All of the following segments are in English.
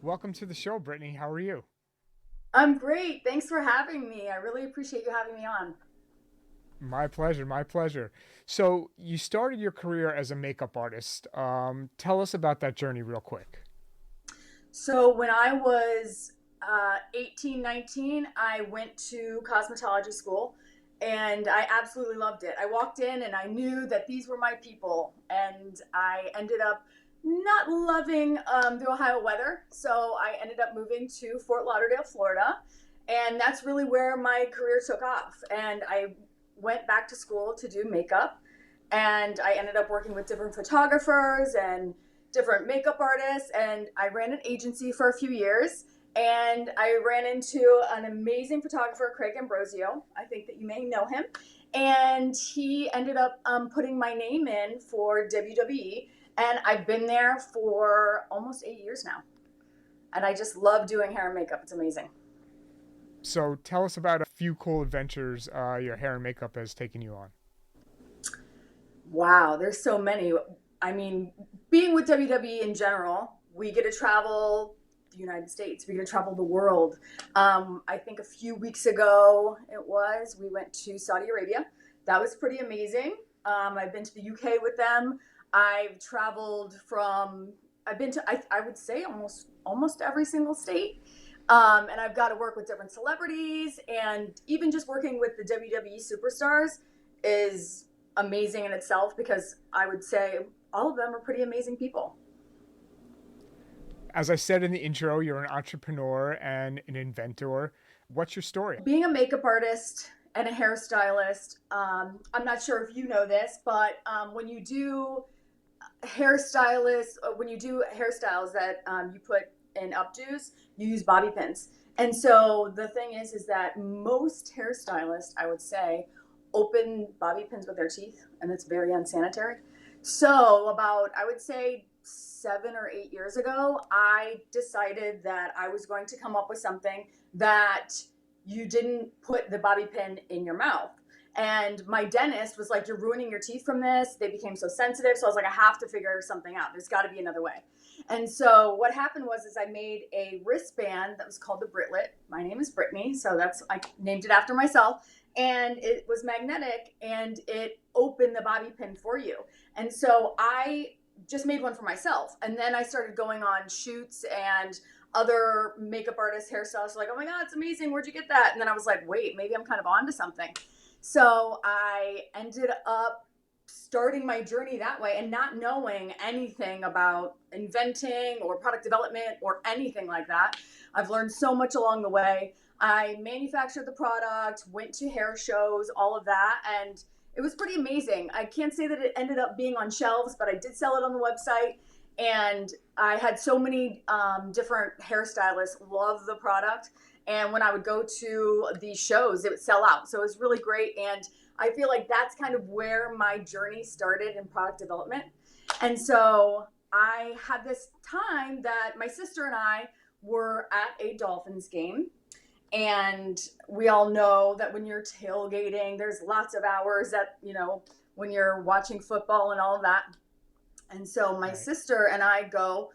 Welcome to the show, Brittany. How are you? I'm great. Thanks for having me. I really appreciate you having me on. My pleasure, my pleasure. So, you started your career as a makeup artist. Tell us about that journey real quick. So, when I was 18, 19, I went to cosmetology school and I absolutely loved it. I walked in and I knew that these were my people, and I ended up not loving the Ohio weather. So, I ended up moving to Fort Lauderdale, Florida, and that's really where my career took off. And I went back to school to do makeup, and I ended up working with different photographers and different makeup artists, and I ran an agency for a few years. And I ran into an amazing photographer, Craig Ambrosio. I think that you may know him. And he ended up putting my name in for WWE. And I've been there for almost 8 years now. And I just love doing hair and makeup. It's amazing. So, tell us about a few cool adventures your hair and makeup has taken you on. Wow, there's so many. I mean, being with WWE in general, we get to travel the United States. We get to travel the world. I think a few weeks ago we went to Saudi Arabia. That was pretty amazing. I've been to the UK with them. I've traveled from. I've been to. I would say almost every single state. And I've got to work with different celebrities, and even just working with the WWE superstars is amazing in itself, because I would say all of them are pretty amazing people. As I said in the intro, you're an entrepreneur and an inventor. What's your story? Being a makeup artist and a hairstylist, I'm not sure if you know this, but when you do hairstyles that you put in updos, you use bobby pins. And so the thing is that most hairstylists, I would say, open bobby pins with their teeth, and it's very unsanitary. So about, I would say, 7 or 8 years ago, I decided that I was going to come up with something that you didn't put the bobby pin in your mouth. And my dentist was like, "You're ruining your teeth from this. They became so sensitive." So I was like, I have to figure something out. There's got to be another way. And so what happened was I made a wristband that was called the Britlet. My name is Brittany, so I named it after myself. And it was magnetic, and it opened the bobby pin for you. And so I just made one for myself. And then I started going on shoots, and other makeup artists, hairstylists were like, "Oh my God, it's amazing. Where'd you get that?" And then I was like, wait, maybe I'm kind of onto something. So I ended up starting my journey that way, and not knowing anything about inventing or product development or anything like that. I've learned so much along the way. I manufactured the product, went to hair shows, all of that, and it was pretty amazing. I can't say that it ended up being on shelves, but I did sell it on the website. And I had so many different hairstylists love the product. And when I would go to these shows, it would sell out. So it was really great. And I feel like that's kind of where my journey started in product development. And so I had this time that my sister and I were at a Dolphins game. And we all know that when you're tailgating, there's lots of hours that, when you're watching football and all of that. And so my Right. sister and I go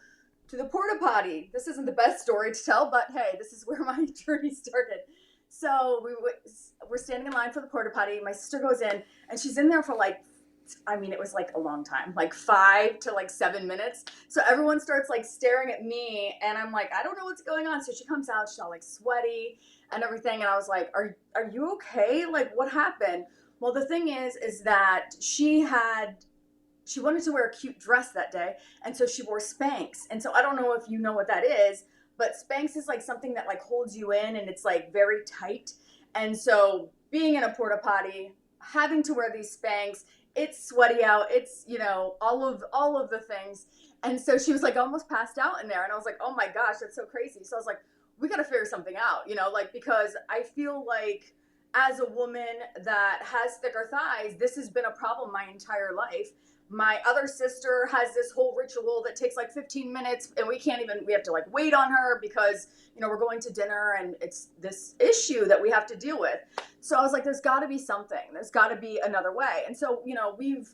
to the porta potty. This isn't the best story to tell, but hey, this is where my journey started. So we're standing in line for the porta potty. My sister goes in, and she's in there for like, I mean, it was like a long time, like 5 to 7 minutes. So everyone starts like staring at me, and I'm like, I don't know what's going on. So she comes out, she's all like sweaty and everything. And I was like, are you okay? Like, what happened? Well, the thing is that she wanted to wear a cute dress that day, and so she wore Spanx. And so I don't know if you know what that is, but Spanx is like something that like holds you in, and it's like very tight. And so being in a porta potty, having to wear these Spanx, it's sweaty out, it's all of the things. And so she was like almost passed out in there, and I was like, oh my gosh, that's so crazy. So I was like, we got to figure something out, like, because I feel like as a woman that has thicker thighs, this has been a problem my entire life. My other sister has this whole ritual that takes like 15 minutes, and we have to like wait on her because, we're going to dinner, and it's this issue that we have to deal with. So I was like, there's got to be something. There's got to be another way. And so, we've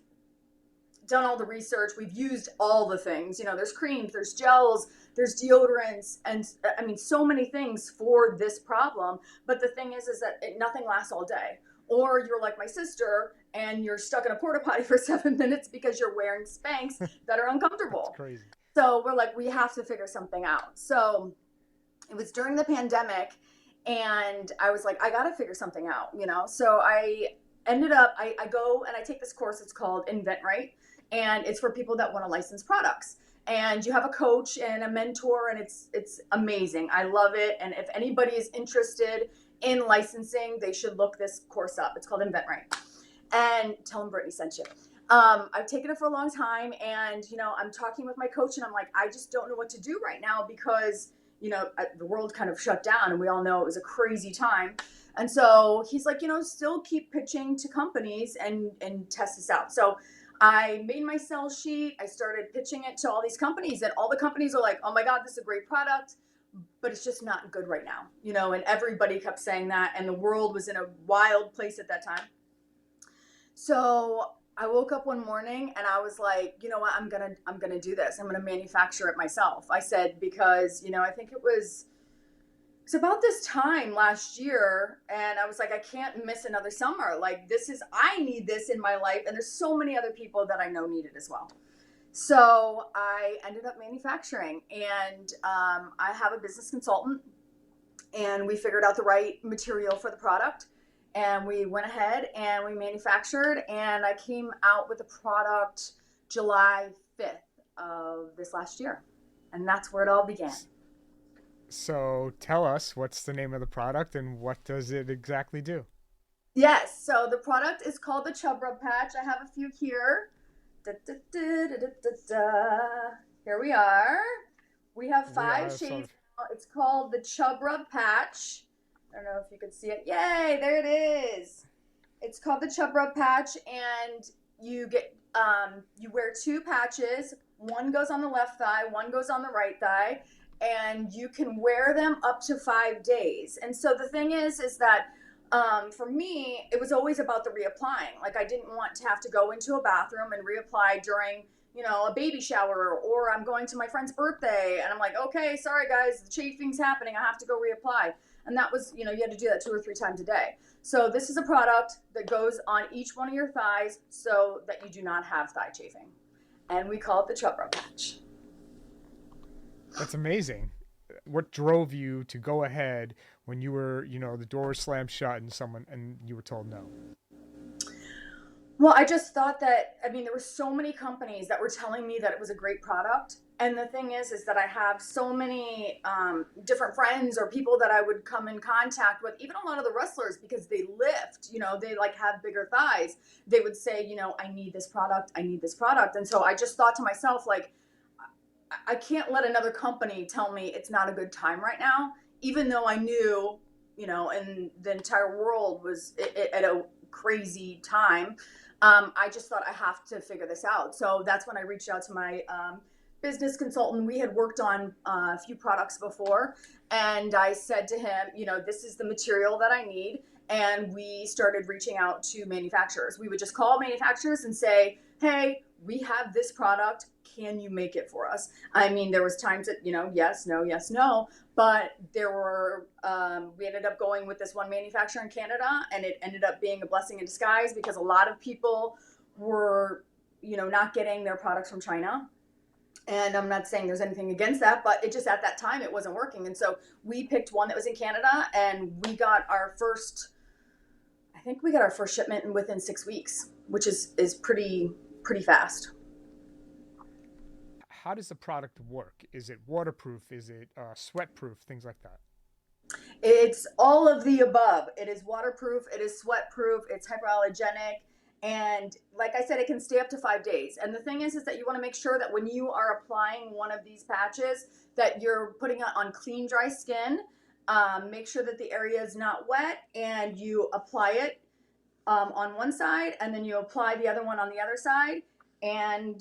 done all the research. We've used all the things. There's creams, there's gels, there's deodorants, and I mean, so many things for this problem. But the thing is that nothing lasts all day. Or you're like my sister and you're stuck in a porta potty for 7 minutes because you're wearing Spanx that are That's uncomfortable. crazy. So we're like, we have to figure something out. So it was during the pandemic, and I was like, I got to figure something out, you know? So I ended up, I go and I take this course. It's called Invent, and it's for people that want to license products. And you have a coach and a mentor, and it's amazing. I love it. And if anybody is interested in licensing, they should look this course up. It's called Invent. And tell them Brittany sent you. I've taken it for a long time, and I'm talking with my coach, and I'm like, I just don't know what to do right now because the world kind of shut down, and we all know it was a crazy time. And so he's like, still keep pitching to companies and test this out. So I made my sell sheet. I started pitching it to all these companies, and all the companies are like, oh my God, this is a great product, but it's just not good right now, and everybody kept saying that, and the world was in a wild place at that time. So I woke up one morning and I was like, you know what, I'm gonna do this. I'm gonna manufacture it myself. I said, because I think it's about this time last year, and I was like, I can't miss another summer. Like, I need this in my life, and there's so many other people that I know need it as well. So I ended up manufacturing, and I have a business consultant, and we figured out the right material for the product, and we went ahead and we manufactured, and I came out with a product July 5th of this last year, and that's where it all began. So tell us, what's the name of the product and what does it exactly do? Yes, so the product is called the Chub Rub Patch. I have a few here. Da, da, da, da, da, da, da. Here we are. We have five shades. It's called the Chub Rub Patch. I don't know if you can see it. Yay, there it is. It's called the Chub Rub Patch, and you wear two patches. One goes on the left thigh, one goes on the right thigh, and you can wear them up to 5 days. And so the thing is that for me, it was always about the reapplying. Like, I didn't want to have to go into a bathroom and reapply during a baby shower, or I'm going to my friend's birthday and I'm like, okay, sorry guys, the chafing's happening, I have to go reapply. And that was, you had to do that 2 or 3 times a day. So this is a product that goes on each one of your thighs so that you do not have thigh chafing. And we call it the Chub Rub Patch. That's amazing. What drove you to go ahead when you were, the door slammed shut and you were told no? Well, I just thought that, there were so many companies that were telling me that it was a great product. And the thing is that I have so many different friends or people that I would come in contact with, even a lot of the wrestlers, because they lift, they like have bigger thighs. They would say, I need this product. I need this product. And so I just thought to myself, like, I can't let another company tell me it's not a good time right now, even though I knew, and the entire world was at a crazy time. I just thought I have to figure this out. So that's when I reached out to my business consultant. We had worked on a few products before, and I said to him, this is the material that I need. And we started reaching out to manufacturers. We would just call manufacturers and say, hey, we have this product. Can you make it for us? There was times that, yes, no, but there were, we ended up going with this one manufacturer in Canada, and it ended up being a blessing in disguise because a lot of people were, not getting their products from China. And I'm not saying there's anything against that, but it just, at that time, it wasn't working. And so we picked one that was in Canada, and we got our first shipment within 6 weeks, which is pretty fast. How does the product work? Is it waterproof? Is it sweat-proof? Things like that. It's all of the above. It is waterproof. It is sweat-proof. It's hyperallergenic. And like I said, it can stay up to 5 days. And the thing is that you want to make sure that when you are applying one of these patches, that you're putting it on clean, dry skin. Make sure that the area is not wet, and you apply it on one side, and then you apply the other one on the other side, and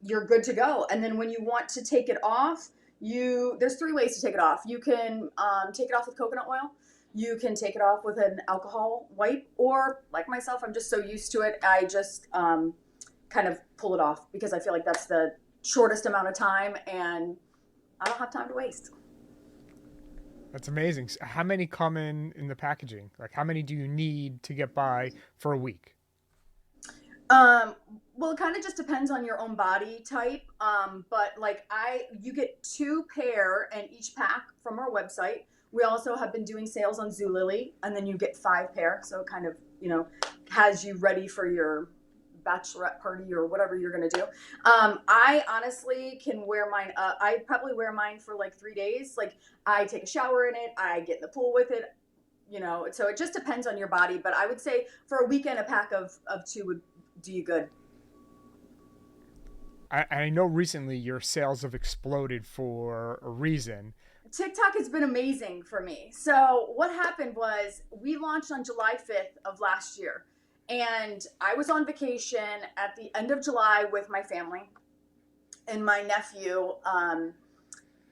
you're good to go. And then when you want to take it off, there's 3 ways to take it off. You can take it off with coconut oil. You can take it off with an alcohol wipe, or like myself, I'm just so used to it, I just kind of pull it off because I feel like that's the shortest amount of time, and I don't have time to waste. That's amazing. How many come in the packaging? Like, how many do you need to get by for a week? Um, well, it kind of just depends on your own body type. But like you get 2 pair in each pack from our website. We also have been doing sales on Zulily, and then you get 5 pair. So it kind of, has you ready for your bachelorette party or whatever you're going to do. I honestly can wear mine. I probably wear mine for like 3 days. Like I take a shower in it. I get in the pool with it. So it just depends on your body. But I would say for a weekend, a pack of 2 would do you good. I know recently your sales have exploded for a reason. TikTok has been amazing for me. So what happened was we launched on July 5th of last year. And I was on vacation at the end of July with my family. And my nephew,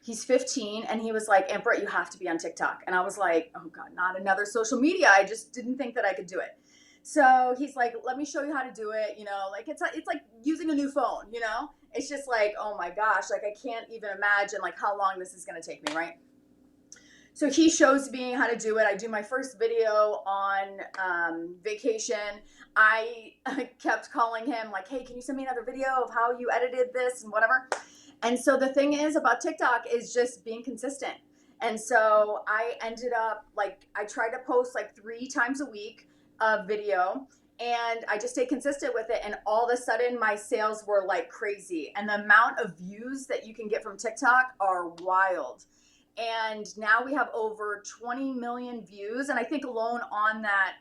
he's 15, and he was like, Aunt Brett, you have to be on TikTok. And I was like, oh God, not another social media. I just didn't think that I could do it. So he's like, let me show you how to do it. Like it's like using a new phone, it's just like, oh my gosh, like I can't even imagine like how long this is going to take me. Right. So he shows me how to do it. I do my first video on vacation. I kept calling him like, hey, can you send me another video of how you edited this and whatever? And so the thing is about TikTok is just being consistent. And so I ended up like, I tried to post like 3 times a week of video, and I just stayed consistent with it. And all of a sudden my sales were like crazy. And the amount of views that you can get from TikTok are wild. And now we have over 20 million views. And I think alone on that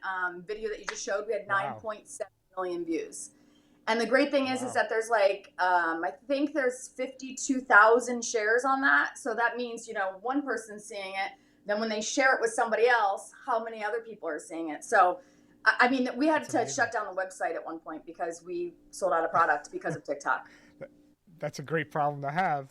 video that you just showed, we had 9.7 million views. And the great thing is that there's like, I think there's 52,000 shares on that. So that means, one person's seeing it. Then when they share it with somebody else, how many other people are seeing it? So, I mean, we had to shut down the website at one point because we sold out of product because of TikTok. That's a great problem to have.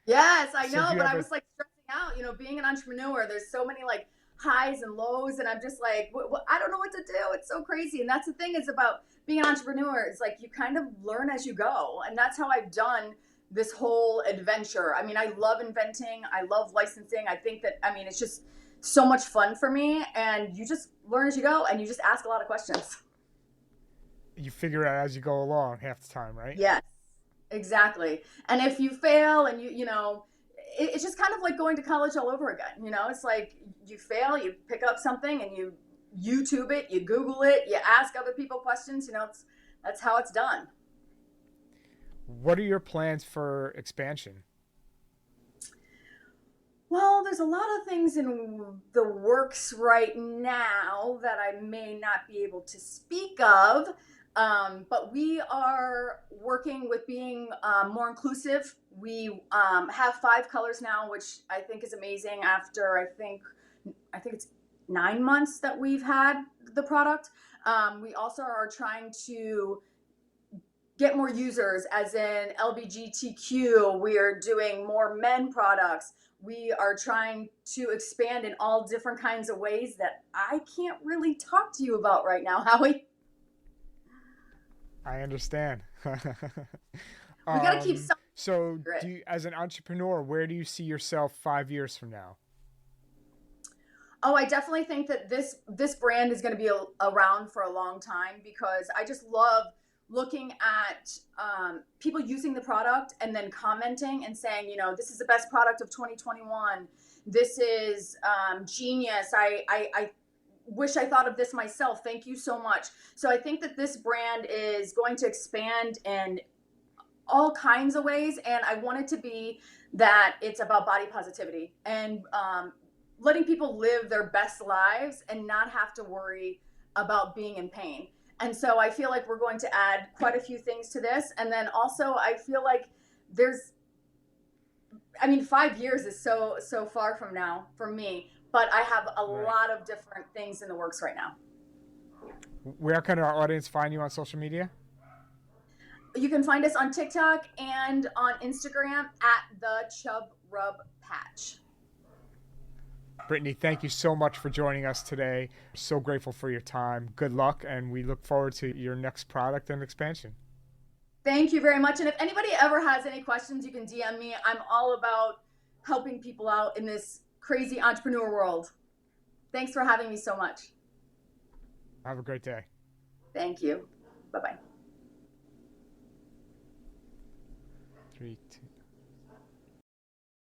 Yes, I know, but I was like stressing out, being an entrepreneur, there's so many like highs and lows, and I'm just like, I don't know what to do. It's so crazy. And that's the thing is about being an entrepreneur. It's like you kind of learn as you go. And that's how I've done this whole adventure. I mean, I love inventing. I love licensing. I think that, it's just so much fun for me. And you just learn as you go, and you just ask a lot of questions. You figure it out as you go along half the time, right? Yes, exactly. And if you fail and it's just kind of like going to college all over again. It's like you fail, you pick up something and you YouTube it, you Google it, you ask other people questions. That's how it's done. What are your plans for expansion? Well, there's a lot of things in the works right now that I may not be able to speak of. But we are working with being more inclusive. We have 5 colors now, which I think is amazing after I think it's 9 months that we've had the product. We also are trying to get more users, as in LGBTQ. We are doing more men products. We are trying to expand in all different kinds of ways that I can't really talk to you about right now, Howie. I understand. We got to keep some. So as an entrepreneur, where do you see yourself 5 years from now? Oh, I definitely think that this brand is going to be around for a long time, because I just love looking at people using the product and then commenting and saying, this is the best product of 2021. This is genius. I wish I thought of this myself. Thank you so much. So I think that this brand is going to expand in all kinds of ways. And I want it to be that it's about body positivity and letting people live their best lives and not have to worry about being in pain. And so I feel like we're going to add quite a few things to this. And then also I feel like 5 years is so far from now for me, but I have a lot of different things in the works right now. Where can our audience find you on social media? You can find us on TikTok and on Instagram at the Chub Rub Patch. Brittany, thank you so much for joining us today. So grateful for your time. Good luck, and we look forward to your next product and expansion. Thank you very much. And if anybody ever has any questions, you can DM me. I'm all about helping people out in this crazy entrepreneur world. Thanks for having me so much. Have a great day. Thank you. Bye bye. 3, 2.